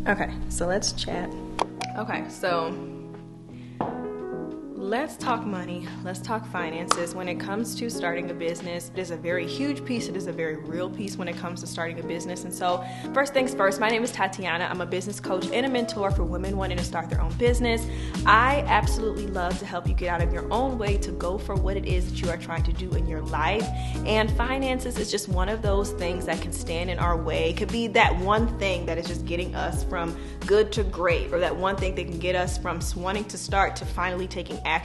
Okay, so let's chat. Okay, so let's talk money. Let's talk finances. When it comes to starting a business, it is a very huge piece. It is a very real piece when it comes to starting a business. And so first things first, my name is Tatiana. I'm a business coach and a mentor for women wanting to start their own business. I absolutely love to help you get out of your own way to go for what it is that you are trying to do in your life. And finances is just one of those things that can stand in our way. It could be that one thing that is just getting us from good to great, or that one thing that can get us from wanting to start to finally taking action.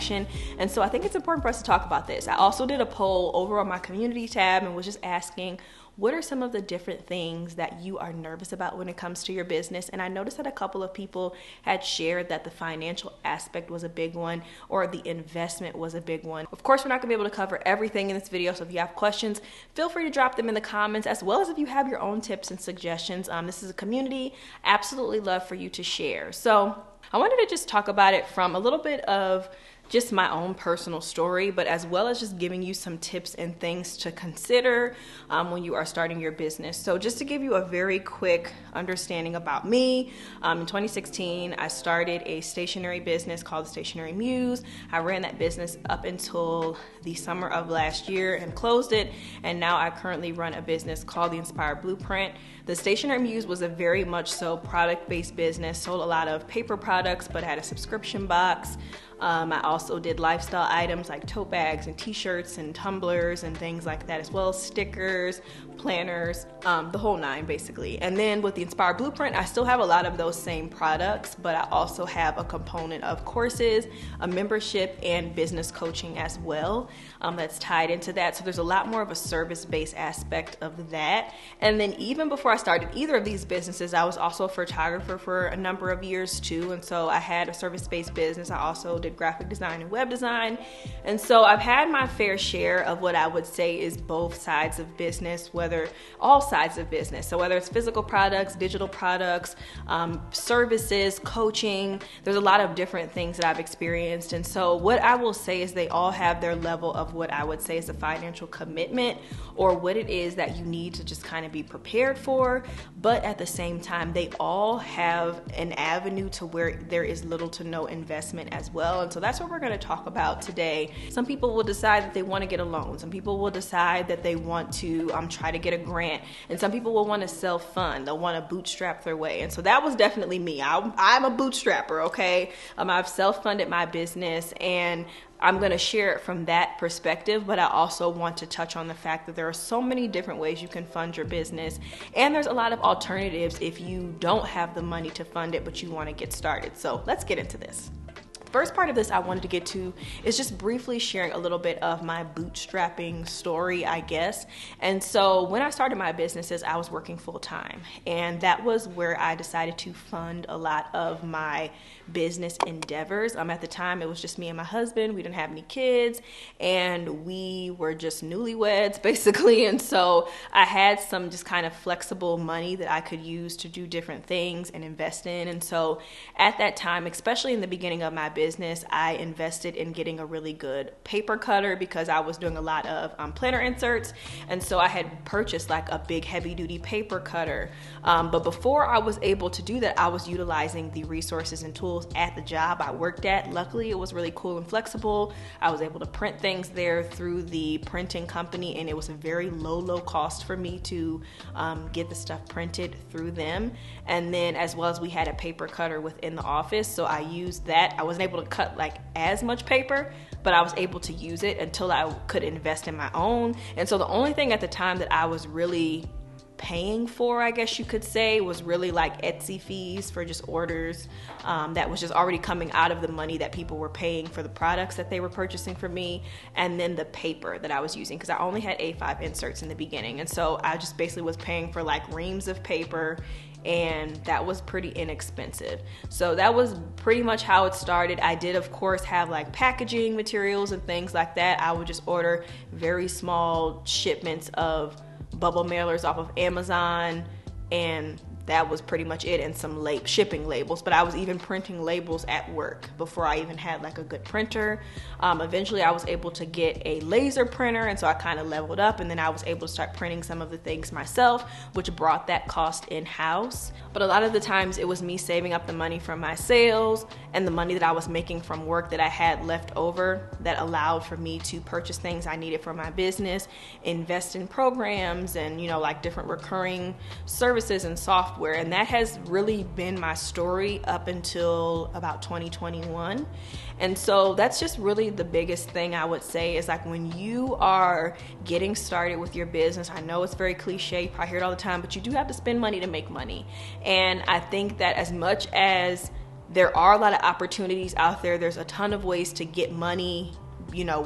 And so I think it's important for us to talk about this. I also did a poll over on my community tab and was just asking, what are some of the different things that you are nervous about when it comes to your business? And I noticed that a couple of people had shared that the financial aspect was a big one, or the investment was a big one. Of course, we're not gonna be able to cover everything in this video, so if you have questions, feel free to drop them in the comments, as well as if you have your own tips and suggestions. This is a community. Absolutely love for you to share. So I wanted to just talk about it from a little bit of just my own personal story, but as well as just giving you some tips and things to consider when you are starting your business. So just to give you a very quick understanding about me, in 2016, I started a stationery business called the Stationery Muse. I ran that business up until the summer of last year and closed it. And now I currently run a business called the Inspired Blueprint. The Stationery Muse was a very much so product-based business, sold a lot of paper products, but had a subscription box. I also did lifestyle items like tote bags and t-shirts and tumblers and things like that, as well as stickers, planners, the whole nine basically. And then with the Inspired Blueprint, I still have a lot of those same products, but I also have a component of courses, a membership, and business coaching as well that's tied into that. So there's a lot more of a service-based aspect of that. And then even before I started either of these businesses, I was also a photographer for a number of years too. And so I had a service-based business. I also did graphic design and web design. And so I've had my fair share of what I would say is both sides of business, all sides of business. So whether it's physical products, digital products, services, coaching, there's a lot of different things that I've experienced. And so what I will say is they all have their level of what I would say is a financial commitment, or what it is that you need to just kind of be prepared for. But at the same time, they all have an avenue to where there is little to no investment as well. And so that's what we're going to talk about today. Some people will decide that they want to get a loan. Some people will decide that they want to try to get a grant. And some people will want to self-fund. They'll want to bootstrap their way. And so that was definitely me. I'm a bootstrapper, okay? I've self-funded my business, and I'm going to share it from that perspective, but I also want to touch on the fact that there are so many different ways you can fund your business, and there's a lot of alternatives if you don't have the money to fund it, but you want to get started. So let's get into this. First part of this I wanted to get to is just briefly sharing a little bit of my bootstrapping story, I guess. And so when I started my businesses, I was working full time, and that was where I decided to fund a lot of my business endeavors. At the time, it was just me and my husband. We didn't have any kids, and we were just newlyweds basically. And so I had some just kind of flexible money that I could use to do different things and invest in. And so at that time, especially in the beginning of my business, I invested in getting a really good paper cutter because I was doing a lot of planner inserts. And so I had purchased like a big heavy duty paper cutter. But before I was able to do that, I was utilizing the resources and tools at the job I worked at. Luckily, it was really cool and flexible. I was able to print things there through the printing company, and it was a very low cost for me to get the stuff printed through them. And then as well as we had a paper cutter within the office, so I used that. I wasn't able to cut like as much paper, but I was able to use it until I could invest in my own. And so the only thing at the time that I was really paying for, I guess you could say, was really like Etsy fees for just orders that was just already coming out of the money that people were paying for the products that they were purchasing from me, and then the paper that I was using, because I only had A5 inserts in the beginning. And so I just basically was paying for like reams of paper, and that was pretty inexpensive. So that was pretty much how it started. I did, of course, have like packaging materials and things like that. I would just order very small shipments of bubble mailers off of Amazon, and that was pretty much it, and some shipping labels. But I was even printing labels at work before I even had like a good printer. Eventually I was able to get a laser printer, and so I kind of leveled up, and then I was able to start printing some of the things myself, which brought that cost in-house. But a lot of the times it was me saving up the money from my sales and the money that I was making from work that I had left over that allowed for me to purchase things I needed for my business, invest in programs and, like different recurring services and software. And that has really been my story up until about 2021. And so that's just really the biggest thing I would say is like when you are getting started with your business, I know it's very cliche, you probably hear it all the time, but you do have to spend money to make money. And I think that as much as there are a lot of opportunities out there, there's a ton of ways to get money,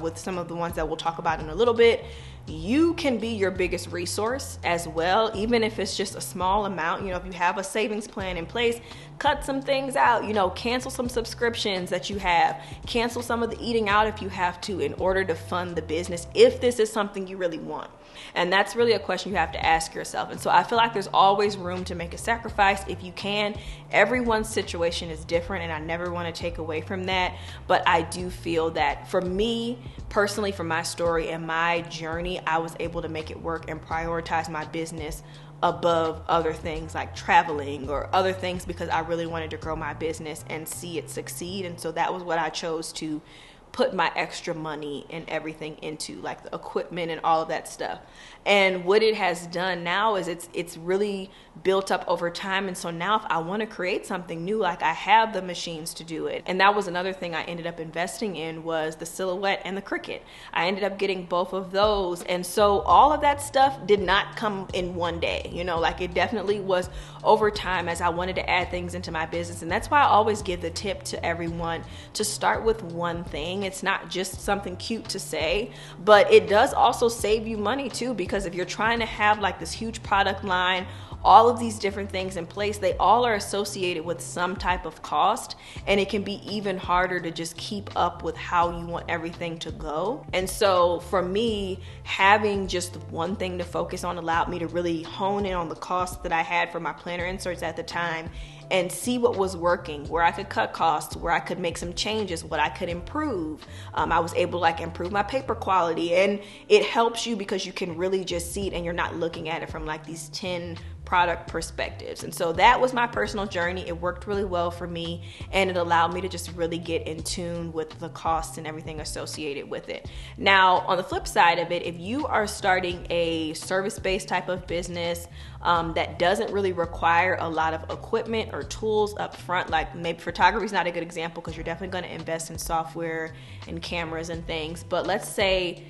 with some of the ones that we'll talk about in a little bit. You can be your biggest resource as well, even if it's just a small amount. If you have a savings plan in place, cut some things out, cancel some subscriptions that you have, cancel some of the eating out if you have to in order to fund the business, if this is something you really want. And that's really a question you have to ask yourself. And so I feel like there's always room to make a sacrifice if you can. Everyone's situation is different, and I never want to take away from that. But I do feel that for me personally, for my story and my journey, I was able to make it work and prioritize my business above other things like traveling or other things because I really wanted to grow my business and see it succeed. And so that was what I chose to put my extra money and everything into, like the equipment and all of that stuff. And what it has done now is it's really built up over time. And so now if I want to create something new, like I have the machines to do it. And that was another thing I ended up investing in was the Silhouette and the Cricut. I ended up getting both of those. And so all of that stuff did not come in one day, like it definitely was over time as I wanted to add things into my business. And that's why I always give the tip to everyone to start with one thing. It's not just something cute to say, but it does also save you money too, because if you're trying to have like this huge product line, all of these different things in place, they all are associated with some type of cost, and it can be even harder to just keep up with how you want everything to go. And so for me, having just one thing to focus on allowed me to really hone in on the costs that I had for my planner inserts at the time and see what was working, where I could cut costs, where I could make some changes, what I could improve. I was able to improve my paper quality, and it helps you because you can really just see it and you're not looking at it from like these 10 product perspectives. And so that was my personal journey. It worked really well for me, and it allowed me to just really get in tune with the costs and everything associated with it. Now, on the flip side of it, if you are starting a service-based type of business that doesn't really require a lot of equipment or tools up front, like maybe photography is not a good example because you're definitely going to invest in software and cameras and things, but let's say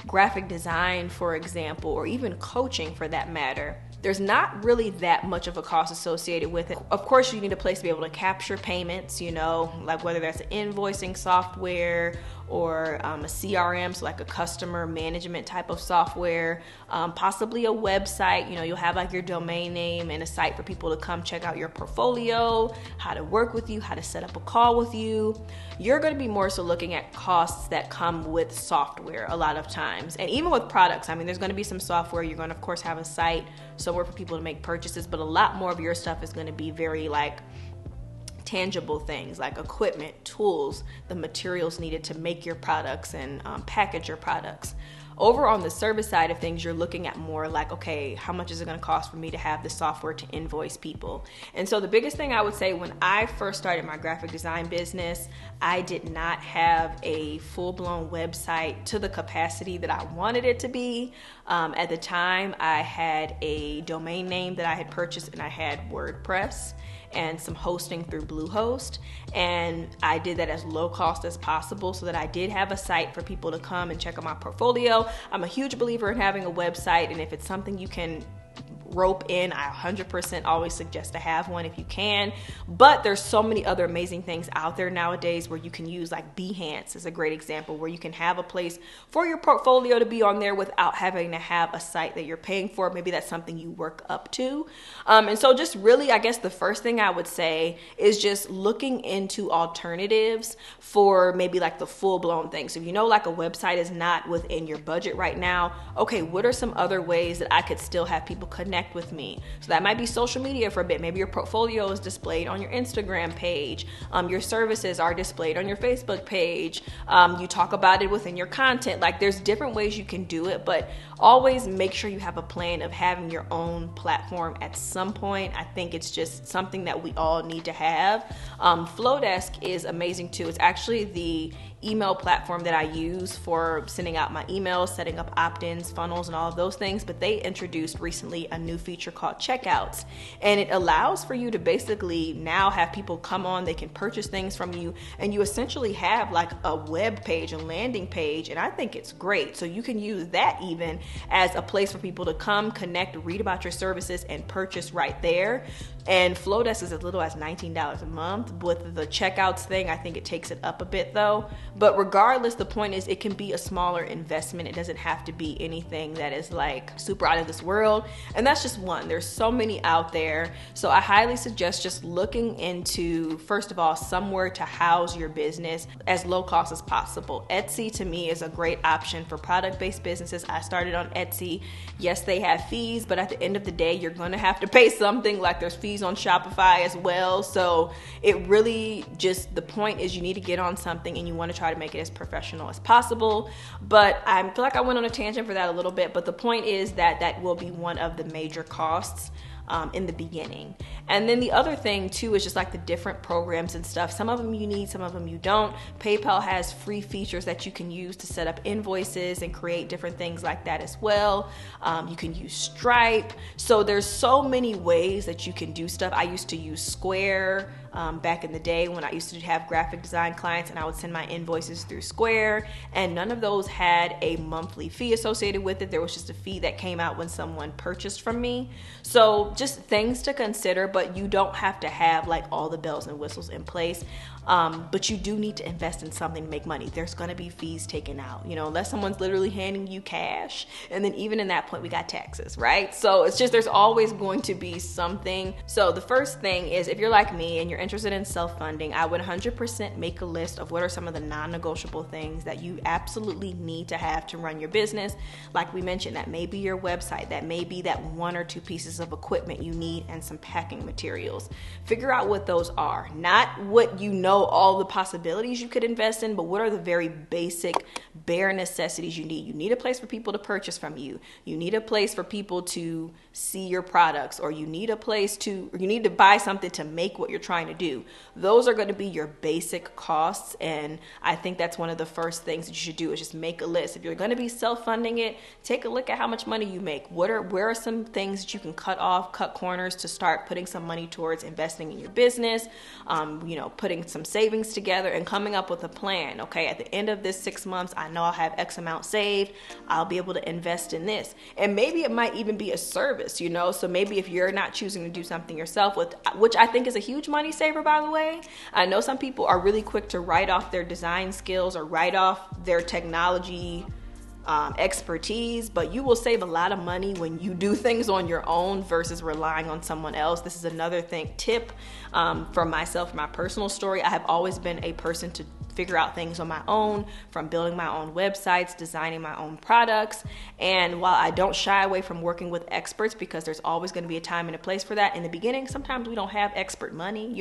graphic design, for example, or even coaching for that matter, there's not really that much of a cost associated with it. Of course, you need a place to be able to capture payments, like whether that's an invoicing software or a CRM, so like a customer management type of software, possibly a website. You'll have like your domain name and a site for people to come check out your portfolio, how to work with you, how to set up a call with you. You're going to be more so looking at costs that come with software a lot of times. And even with products, there's going to be some software. You're going to, of course, have a site somewhere for people to make purchases, but a lot more of your stuff is going to be very tangible things like equipment, tools, the materials needed to make your products and package your products. Over on the service side of things, you're looking at more like, okay, how much is it going to cost for me to have the software to invoice people? And so the biggest thing I would say when I first started my graphic design business, I did not have a full-blown website to the capacity that I wanted it to be. At the time, I had a domain name that I had purchased, and I had WordPress and some hosting through Bluehost, and I did that as low cost as possible so that I did have a site for people to come and check out my portfolio. I'm a huge believer in having a website, and if it's something you can rope in, I 100% always suggest to have one if you can. But there's so many other amazing things out there nowadays where you can use, like Behance is a great example, where you can have a place for your portfolio to be on there without having to have a site that you're paying for. Maybe that's something you work up to. And so just really, I guess the first thing I would say is just looking into alternatives for maybe like the full-blown thing. So if like a website is not within your budget right now, okay, what are some other ways that I could still have people connect connect with me. So that might be social media for a bit. Maybe your portfolio is displayed on your Instagram page. Your services are displayed on your Facebook page. You talk about it within your content. Like, there's different ways you can do it, but always make sure you have a plan of having your own platform at some point. I think it's just something that we all need to have. Flowdesk is amazing too. It's actually the email platform that I use for sending out my emails, setting up opt-ins, funnels, and all of those things. But they introduced recently a new feature called checkouts, and it allows for you to basically now have people come on, they can purchase things from you, and you essentially have like a web page, a landing page, and I think it's great. So you can use that even as a place for people to come, connect, read about your services, and purchase right there. And Flowdesk is as little as $19 a month. With the checkouts thing, I think it takes it up a bit though. But regardless, the point is it can be a smaller investment. It doesn't have to be anything that is like super out of this world. And that's just one. There's so many out there. So I highly suggest just looking into, first of all, somewhere to house your business as low cost as possible. Etsy to me is a great option for product-based businesses. I started on Etsy. Yes, they have fees, but at the end of the day, you're going to have to pay something. Like, there's fees on Shopify as well. So it really just, the point is you need to get on something and you want to try to make it as professional as possible. But I feel like I went on a tangent for that a little bit, but the point is that that will be one of the major costs in the beginning. And then the other thing too is just like the different programs and stuff. Some of them you need, some of them you don't. PayPal has free features that you can use to set up invoices and create different things like that as well. You can use Stripe. So there's so many ways that you can do stuff. I used to use Square back in the day when I used to have graphic design clients, and I would send my invoices through Square, and none of those had a monthly fee associated with it. There was just a fee that came out when someone purchased from me. So just things to consider, but you don't have to have like all the bells and whistles in place. But you do need to invest in something to make money. There's going to be fees taken out, you know, unless someone's literally handing you cash. And then even in that point, we got taxes, right? So it's just, there's always going to be something. So the first thing is, if you're like me and you're interested in self-funding, I would 100% make a list of what are some of the non-negotiable things that you absolutely need to have to run your business. Like we mentioned, that may be your website, that may be that one or two pieces of equipment you need, and some packing materials. Figure out what those are, not what you know all the possibilities you could invest in, but what are the very basic bare necessities you need. You need a place for people to purchase from you. You need a place for people to see your products, or you need a place to, or you need to buy something to make what you're trying to do. Those are going to be your basic costs, and I think that's one of the first things that you should do is just make a list. If you're going to be self-funding it, take a look at how much money you make. Where are some things that you can cut off, cut corners to start putting some money towards investing in your business, putting some savings together and coming up with a plan. Okay, at the end of this 6 months, I know I'll have X amount saved. I'll be able to invest in this. And maybe it might even be a service, so maybe if you're not choosing to do something yourself, which I think is a huge money saver, by the way. I know some people are really quick to write off their design skills or write off their technology expertise, but you will save a lot of money when you do things on your own versus relying on someone else. This is another tip for myself, my personal story. I have always been a person to figure out things on my own, from building my own websites, designing my own products. And while I don't shy away from working with experts, because there's always going to be a time and a place for that, in the beginning, sometimes we don't have expert money,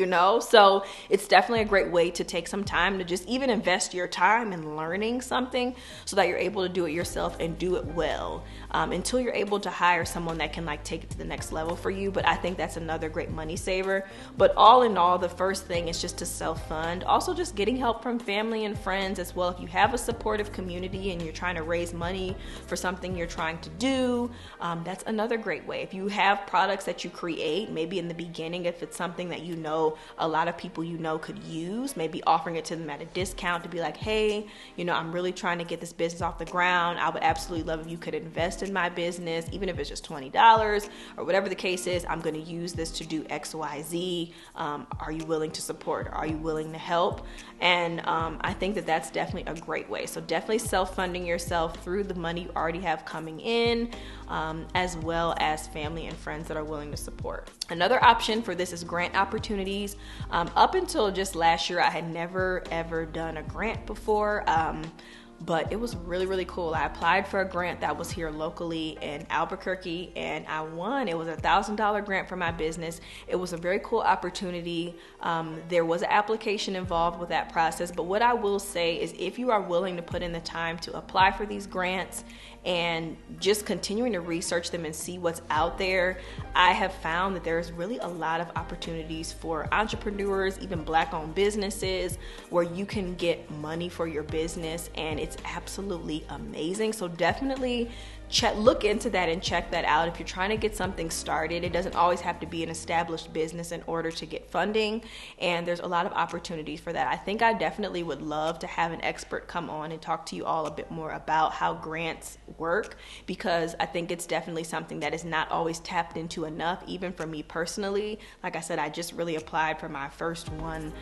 so it's definitely a great way to take some time to just even invest your time in learning something so that you're able to do it yourself and do it well, until you're able to hire someone that can take it to the next level for you. But I think that's another great money saver. But all in all, the first thing is just to self-fund. Also, just getting help from family and friends as well. If you have a supportive community and you're trying to raise money for something you're trying to do, that's another great way. If you have products that you create, maybe in the beginning, if it's something that a lot of people could use, maybe offering it to them at a discount to be like, hey, I'm really trying to get this business off the ground. I would absolutely love if you could invest in my business, even if it's just $20 or whatever the case is. I'm going to use this to do X, Y, Z. Are you willing to support? Are you willing to help? And I think that that's definitely a great way. So definitely self-funding yourself through the money you already have coming in, as well as family and friends that are willing to support. Another option for this is grant opportunities. Up until just last year, I had never ever done a grant before. but it was really, really cool. I applied for a grant that was here locally in Albuquerque, and I won. It was a $1,000 grant for my business. It was a very cool opportunity. There was an application involved with that process, but what I will say is if you are willing to put in the time to apply for these grants and just continuing to research them and see what's out there, I have found that there's really a lot of opportunities for entrepreneurs, even Black-owned businesses, where you can get money for your business, and it's absolutely amazing. So definitely look into that and check that out. If you're trying to get something started, it doesn't always have to be an established business in order to get funding, and there's a lot of opportunities for that. I think I definitely would love to have an expert come on and talk to you all a bit more about how grants work, because I think it's definitely something that is not always tapped into enough, even for me personally. Like I said, I just really applied for my first one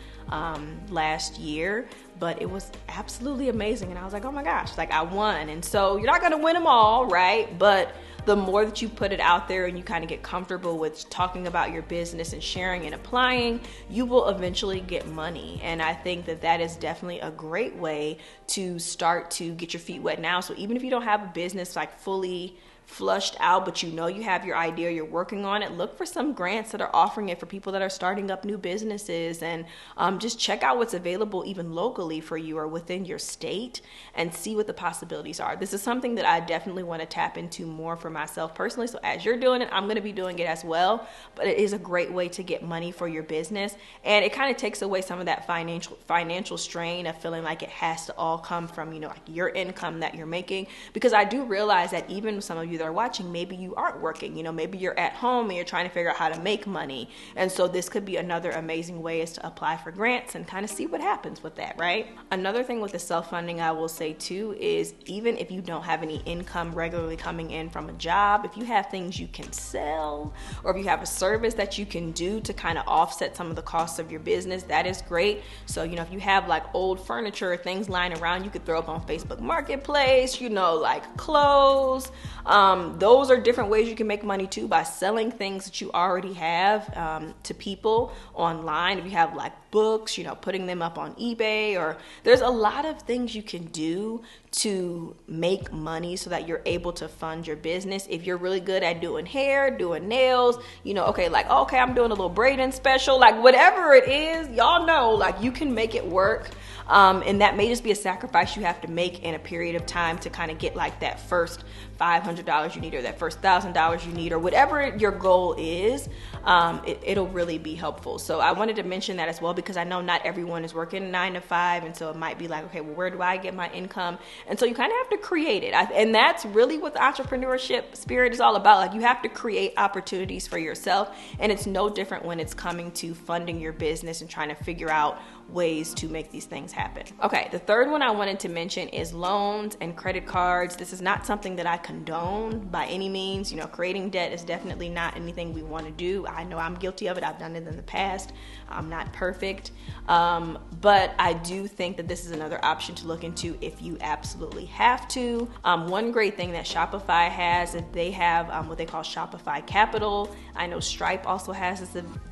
last year, but it was absolutely amazing, and I was like, oh my gosh, like I won. And so you're not gonna win them all, right? But the more that you put it out there and you kind of get comfortable with talking about your business and sharing and applying, you will eventually get money. And I think that that is definitely a great way to start to get your feet wet now. So even if you don't have a business like fully flushed out, but you know you have your idea, you're working on it, look for some grants that are offering it for people that are starting up new businesses, and just check out what's available even locally for you or within your state and see what the possibilities are. This is something that I definitely want to tap into more for myself personally. So as you're doing it, I'm going to be doing it as well, but it is a great way to get money for your business, and it kind of takes away some of that financial strain of feeling like it has to all come from, you know, like your income that you're making, because I do realize that even some of you that are watching, maybe you aren't working, you know, maybe you're at home and you're trying to figure out how to make money. And so this could be another amazing way is to apply for grants and kind of see what happens with that, right? Another thing with the self-funding I will say too is even if you don't have any income regularly coming in from a job, if you have things you can sell, or if you have a service that you can do to kind of offset some of the costs of your business, that is great. So, you know, if you have like old furniture or things lying around, you could throw up on Facebook Marketplace, you know, like clothes. Those are different ways you can make money too, by selling things that you already have to people online. If you have like books, you know, putting them up on eBay, or there's a lot of things you can do to make money so that you're able to fund your business. If you're really good at doing hair, doing nails, you know, okay, like, okay, I'm doing a little braiding special, like whatever it is, y'all know, like you can make it work. And that may just be a sacrifice you have to make in a period of time to kind of get like that first $500 you need, or that first $1,000 you need, or whatever your goal is. It'll really be helpful. So I wanted to mention that as well, because I know not everyone is working 9 to 5, and so it might be like, okay, well, where do I get my income? And so you kind of have to create it. And that's really what the entrepreneurship spirit is all about. Like you have to create opportunities for yourself, and it's no different when it's coming to funding your business and trying to figure out ways to make these things happen. Okay, the third one I wanted to mention is loans and credit cards. This is not something that I condone by any means. You know, creating debt is definitely not anything we want to do. I know I'm guilty of it. I've done it in the past. I'm not perfect. But I do think that this is another option to look into if you absolutely have to. One great thing that Shopify has is they have what they call Shopify Capital. I know Stripe also has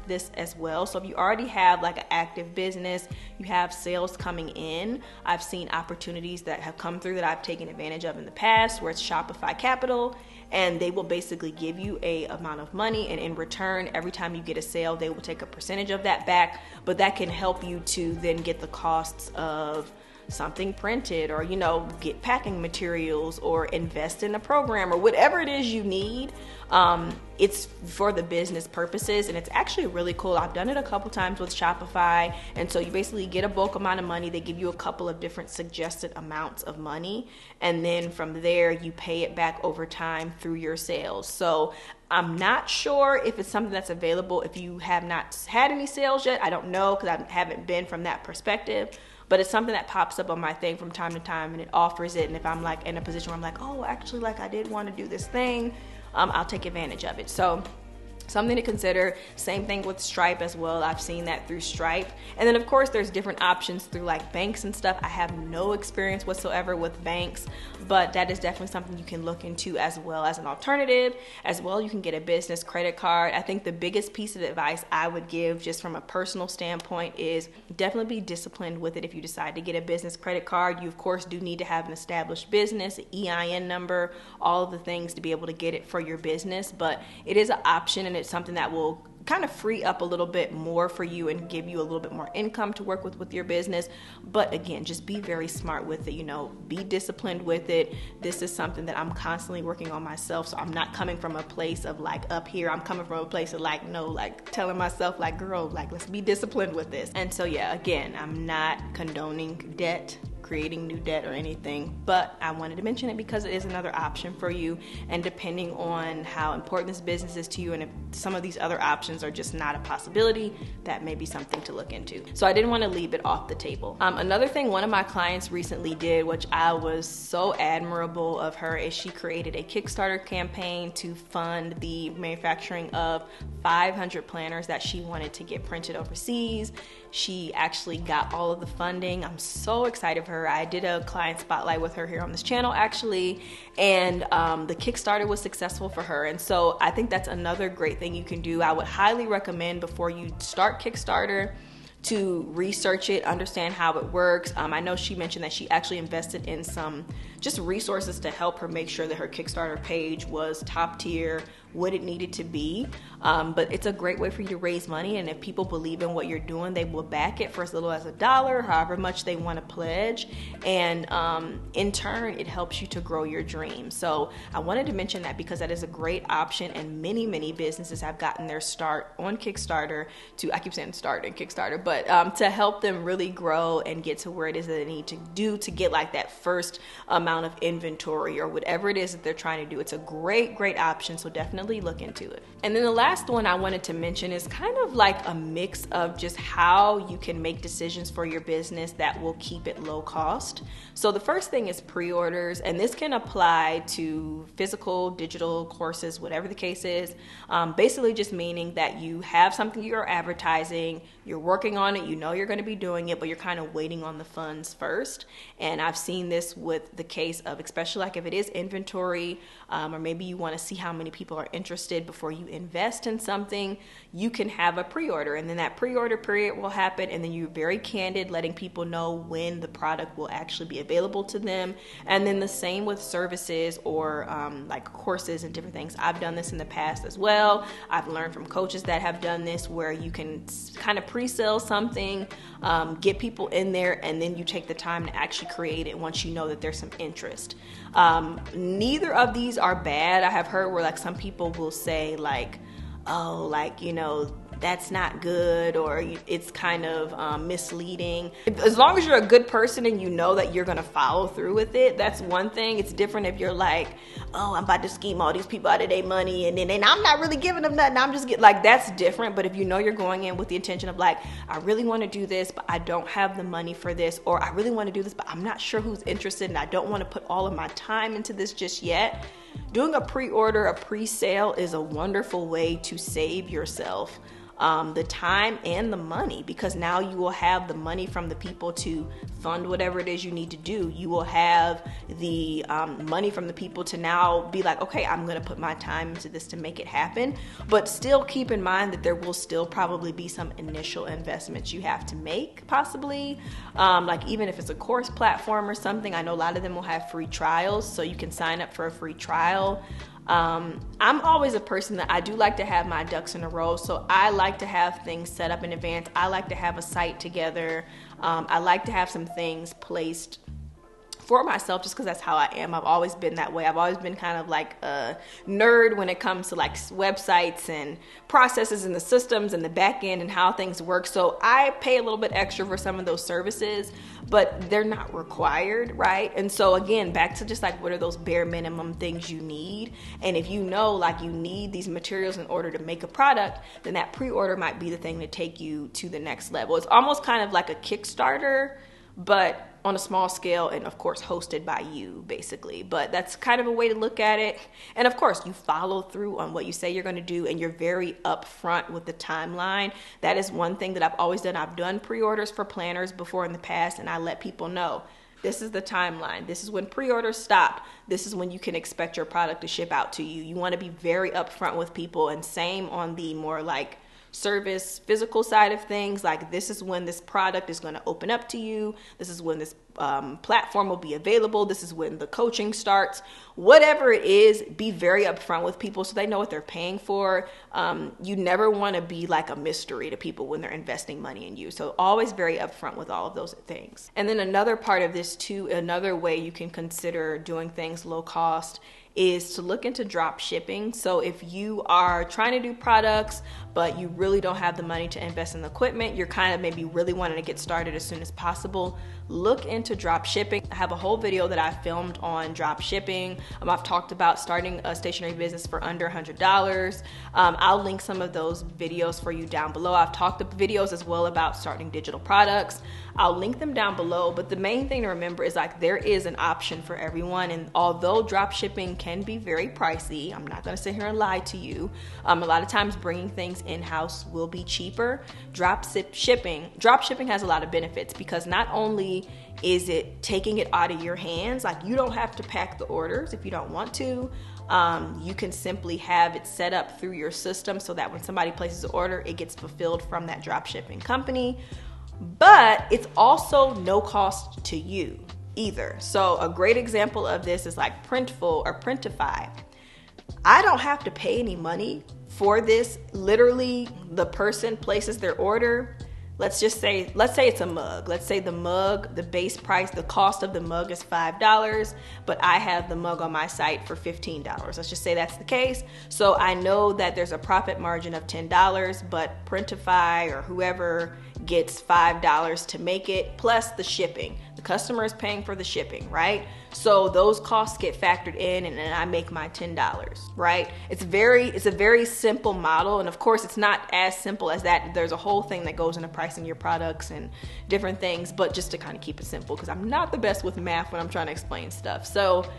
this as well. So if you already have like an active business, you have sales coming in, I've seen opportunities that have come through that I've taken advantage of in the past, where it's Shopify Capital, and they will basically give you a amount of money, and in return, every time you get a sale, they will take a percentage of that back, but that can help you to then get the costs of something printed, or, you know, get packing materials, or invest in a program, or whatever it is you need. It's for the business purposes, and it's actually really cool. I've done it a couple times with Shopify, and so you basically get a bulk amount of money. They give you a couple of different suggested amounts of money, and then from there you pay it back over time through your sales. So I'm not sure if it's something that's available if you have not had any sales yet. I don't know, because I haven't been from that perspective. But it's something that pops up on my thing from time to time, and it offers it. And if I'm like in a position where I'm like, oh, actually, like I did want to do this thing, I'll take advantage of it. So Something to consider. Same thing with Stripe as well. I've seen that through Stripe. And then of course there's different options through like banks and stuff. I have no experience whatsoever with banks, but that is definitely something you can look into as well as an alternative. As well, you can get a business credit card. I think the biggest piece of advice I would give just from a personal standpoint is definitely be disciplined with it. If you decide to get a business credit card, you of course do need to have an established business, an EIN number, all of the things to be able to get it for your business. But it is an option, and it's something that will kind of free up a little bit more for you and give you a little bit more income to work with your business. But again, just be very smart with it, you know, be disciplined with it. This is something that I'm constantly working on myself. So I'm not coming from a place of like up here. I'm coming from a place of like, no, like telling myself like, girl, like let's be disciplined with this. And so yeah, again, I'm not condoning debt, creating new debt or anything, but I wanted to mention it because it is another option for you. And depending on how important this business is to you, and if some of these other options are just not a possibility, that may be something to look into. So I didn't want to leave it off the table. Another thing one of my clients recently did, which I was so admirable of her, is she created a Kickstarter campaign to fund the manufacturing of 500 planners that she wanted to get printed overseas. She actually got all of the funding. I'm so excited for her. I did a client spotlight with her here on this channel actually, and the Kickstarter was successful for her. And so I think that's another great thing you can do. I would highly recommend before you start Kickstarter to research it, understand how it works. I know she mentioned that she actually invested in some just resources to help her make sure that her Kickstarter page was top tier, what it needed to be. But it's a great way for you to raise money, and if people believe in what you're doing, they will back it for as little as $1, however much they want to pledge. And in turn, it helps you to grow your dream. So I wanted to mention that because that is a great option, and many businesses have gotten their start on Kickstarter I keep saying start in Kickstarter, but to help them really grow and get to where it is that they need to do to get like that first amount of inventory or whatever it is that they're trying to do. It's a great option, so definitely look into it. And then the last one I wanted to mention is kind of like a mix of just how you can make decisions for your business that will keep it low cost. So the first thing is pre-orders, and this can apply to physical, digital courses, whatever the case is. Basically just meaning that you have something you're advertising, you're working on it, you know you're going to be doing it, but you're kind of waiting on the funds first. And I've seen this with the case of, especially like if it is inventory, or maybe you want to see how many people are interested before you invest in something, you can have a pre-order, and then that pre-order period will happen, and then you're very candid, letting people know when the product will actually be available to them. And then the same with services or like courses and different things. I've done this in the past as well. I've learned from coaches that have done this, where you can kind of pre-sell something, get people in there, and then you take the time to actually create it once you know that there's some interest. Neither of these are bad. I have heard where like some people will say like, oh, like, you know, that's not good, or it's kind of misleading. As long as you're a good person and you know that you're going to follow through with it, that's one thing. It's different if you're like, oh, I'm about to scheme all these people out of their money, and then I'm not really giving them nothing, I'm just like, that's different. But if you know you're going in with the intention of like, I really want to do this, but I don't have the money for this, or I really want to do this, but I'm not sure who's interested, and I don't want to put all of my time into this just yet, doing a pre-order, a pre-sale is a wonderful way to save yourself the time and the money, because now you will have the money from the people to fund whatever it is you need to do. You will have the money from the people to now be like, okay, I'm going to put my time into this to make it happen. But still keep in mind that there will still probably be some initial investments you have to make, possibly. Like even if it's a course platform or something, I know a lot of them will have free trials, so you can sign up for a free trial. I'm always a person that I do like to have my ducks in a row, so I like to have things set up in advance. I like to have a site together. I like to have some things placed for myself, just because that's how I am. I've always been that way. I've always been kind of like a nerd when it comes to like websites and processes and the systems and the back end and how things work. So I pay a little bit extra for some of those services, but they're not required, right? And so again, back to just like, what are those bare minimum things you need? And if you know like you need these materials in order to make a product, then that pre-order might be the thing to take you to the next level. It's almost kind of like a Kickstarter, but on a small scale and of course hosted by you basically. But that's kind of a way to look at it. And of course you follow through on what you say you're going to do, and you're very upfront with the timeline. That is one thing that I've always done. I've done pre-orders for planners before in the past, and I let people know, this is the timeline. This is when pre-orders stop. This is when you can expect your product to ship out to you. You want to be very upfront with people, and same on the more like service, physical side of things. Like, this is when this product is going to open up to you. This is when this platform will be available. This is when the coaching starts. Whatever it is, be very upfront with people so they know what they're paying for. You never want to be like a mystery to people when they're investing money in you. So always very upfront with all of those things. And then another part of this too, another way you can consider doing things low cost is to look into drop shipping. So if you are trying to do products, but you really don't have the money to invest in the equipment, you're kind of maybe really wanting to get started as soon as possible, look into drop shipping. I have a whole video that I filmed on drop shipping. I've talked about starting a stationery business for under $100. I'll link some of those videos for you down below. I've talked videos as well about starting digital products. I'll link them down below, but the main thing to remember is like there is an option for everyone. And although drop shipping can be very pricey, I'm not gonna sit here and lie to you. A lot of times bringing things in-house will be cheaper. Drop shipping has a lot of benefits, because not only is it taking it out of your hands, like you don't have to pack the orders if you don't want to. You can simply have it set up through your system so that when somebody places an order, it gets fulfilled from that drop shipping company. But it's also no cost to you either. So a great example of this is like Printful or Printify. I don't have to pay any money for this. Literally, the person places their order. Let's say it's a mug. Let's say the mug, the base price, the cost of the mug is $5, but I have the mug on my site for $15. Let's just say that's the case. So I know that there's a profit margin of $10, but Printify or whoever gets $5 to make it, plus the shipping. The customer is paying for the shipping, right? So those costs get factored in, and then I make my $10, right? It's a very simple model. And of course, it's not as simple as that. There's a whole thing that goes into pricing your products and different things, but just to kind of keep it simple, because I'm not the best with math when I'm trying to explain stuff. So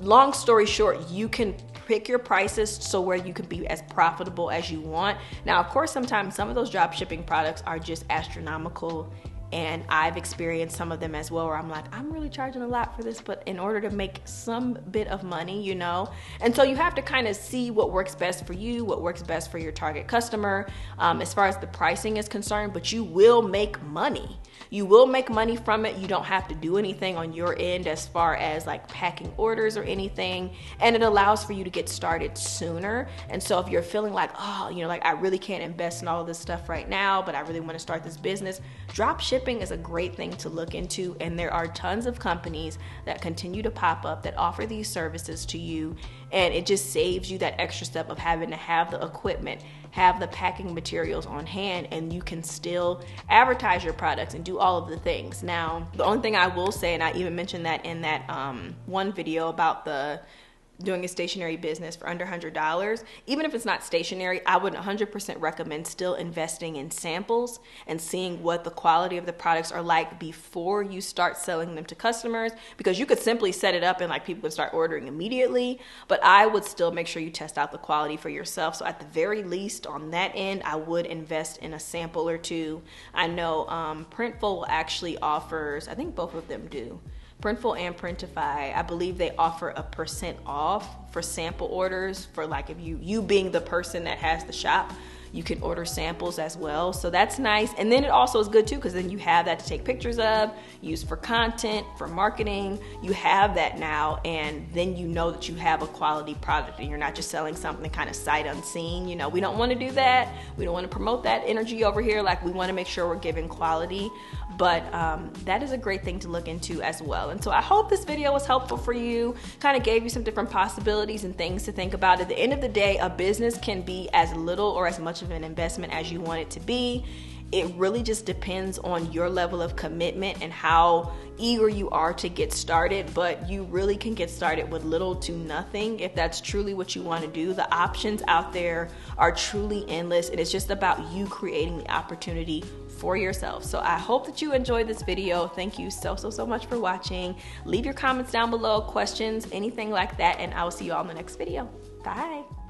long story short, you can pick your prices so where you can be as profitable as you want. Now, of course, sometimes some of those drop shipping products are just astronomical, and I've experienced some of them as well where I'm like, I'm really charging a lot for this, but in order to make some bit of money, you know? And so you have to kind of see what works best for you, what works best for your target customer, as far as the pricing is concerned, but you will make money. You will make money from it. You don't have to do anything on your end as far as like packing orders or anything. And it allows for you to get started sooner. And so if you're feeling like, oh, you know, like I really can't invest in all of this stuff right now, but I really want to start this business, drop shipping is a great thing to look into. And there are tons of companies that continue to pop up that offer these services to you. And it just saves you that extra step of having to have the equipment, have the packing materials on hand, and you can still advertise your products and do all of the things. Now, the only thing I will say, and I even mentioned that in that one video about doing a stationery business for under $100, even if it's not stationery, I would 100% recommend still investing in samples and seeing what the quality of the products are like before you start selling them to customers, because you could simply set it up and like people could start ordering immediately, but I would still make sure you test out the quality for yourself. So at the very least on that end, I would invest in a sample or two. I know Printful actually offers, I think both of them do, Printful and Printify, I believe they offer a % off for sample orders, for like if you being the person that has the shop, you can order samples as well. So that's nice. And then it also is good too, because then you have that to take pictures of, use for content, for marketing. You have that now, and then you know that you have a quality product and you're not just selling something kind of sight unseen. You know, we don't want to do that. We don't want to promote that energy over here. Like, we want to make sure we're giving quality. But that is a great thing to look into as well. And so I hope this video was helpful for you, kind of gave you some different possibilities and things to think about. At the end of the day, a business can be as little or as much of an investment as you want it to be. it really just depends on your level of commitment and how eager you are to get started, but you really can get started with little to nothing if that's truly what you want to do. The options out there are truly endless, and it's just about you creating the opportunity for yourself. So I hope that you enjoyed this video. Thank you so much for watching. Leave your comments down below, questions, anything like that, and I will see you all in the next video. Bye.